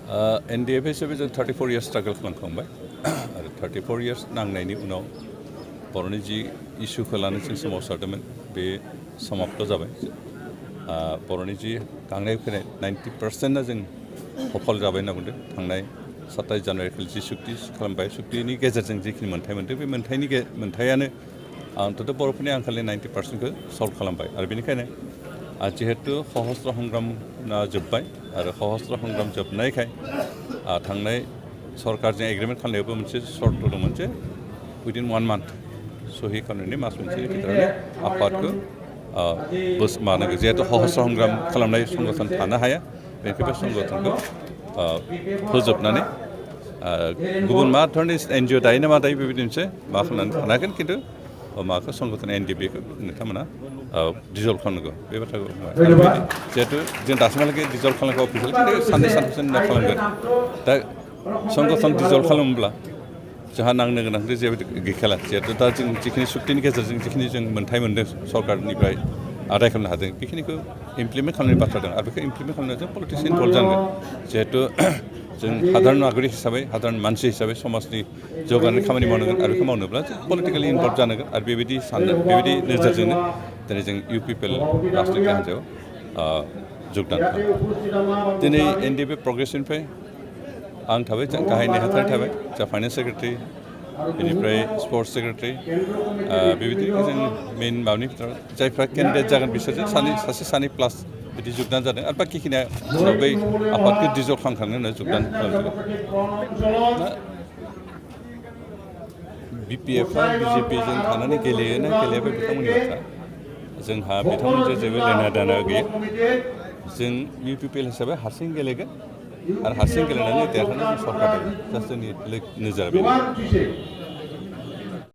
NDF हिसाबै जों 34 years struggle खालामखांबाय आरो 34 years नांनायनि उनाव बर'नि जि इस्युखौ लानानै जों सोमावसारदोंमोन बे समाप्त जाबाय बर'नि जि गांनाय उखैनाय 90%आ जों सफल जाबाय होनना बुंदों थांनाय 27 जानुवारि खालि जि सुक्ति खालामबाय सुक्तिनि गेजेरजों जिखिनि मोन्थाय मोनदों बे मोन्थायानो अन्तत बर'फोरनि आंखालनि 90%खौ सल्भ खालामबाय आरो बेनिखायनो जिहेतु सहस्र संग्राम जोब्बाय आरो सहस्र संग्राम जोबनायखाय थांनाय सरकारजों एग्रिमेन्ट खालामनायावबो मोनसे सर्त दंमोन जे उइदिन 1 month सहि खालामनायनि मास मोनसेनि गेजेरावनो आफादखौ मानांगौ जिहेतु सहस्र संग्राम खालामनाय संगठन थानो हाया बेनिखायनो बे संगठनखौ फोजोबनानै गुबुन मा धरननि NGO दायो ना मा दायो बेबायदि मोनसे मा खालामनानै थानो हागोन खिन्थु माखौ संगठन NDBखौ नोंथांमोना डिजल्भ खालामनांगौ बे बाथ्राखौ जिहेतु जों दासिमहालागै डिजल्भ खालामनांगौ अफिसियेल खिन्थु साननै सानथामसो उनाव खालामगोन दा संगठन डिजल्भ खालामोब्ला जोंहा नांनो गोनां जेबो गैखाला जिहेतु दा जों जिखिनि सुक्तिनि गेजेरजों जिखिनि जों मोन्थाय मोन्दों सरकारनिफ्राय आदाय खालामनो हादों बेखिनिखौ इमप्लिमेन्ट खालामनायनि बाथ्रा दं आरो बेखौ इमप्लिमेन्ट खालामनायाव जों पलिटिक्स इनभल्भ जानांगोन जिहेतु जों साधारन नागरिक हिसाबै साधारन मानसि हिसाबै समाजनि जौगानायनि खामानि मावनांगोन आरो बेखौ मावनोब्ला जों पलिटिकेलि इनभल्भ जानांगोन आरो बेबायदि नोजोरजोंनो दिनै जों UPPL राजनिति हान्जायाव जगदान खालामो दिनै NDB प्रग्रेसनिफ्राय आं थाबाय गाहाय नेहाथारि थाबाय जा फाइनान्स सेक्रेटारि बेनिफ्राय स्पर्ट्स सेक्रेटारि बेबायदिनो जों मेइन माबानि भितराव जायफ्रा केन्डिडेट जागोन बिसोरजों सासे सानै प्लास बिदि जगदान जादों आरो बाखिखिनिया बै आफादखौ डिजल्भ खालामखांनायनि उनाव जगदान खालामदों BPFआ BJPजों थानानै गेलेयोना गेलेयाबो बिथांमोननि बाथ्रा जोंहा बिथांमोनजों जेबो लेना देना गैया जों UPPL हिसाबै हारसिं गेलेगोन आरो हारसिं गेलेनानै देरहानो सरकार जास्ट जोंनि नोजोरा बेनो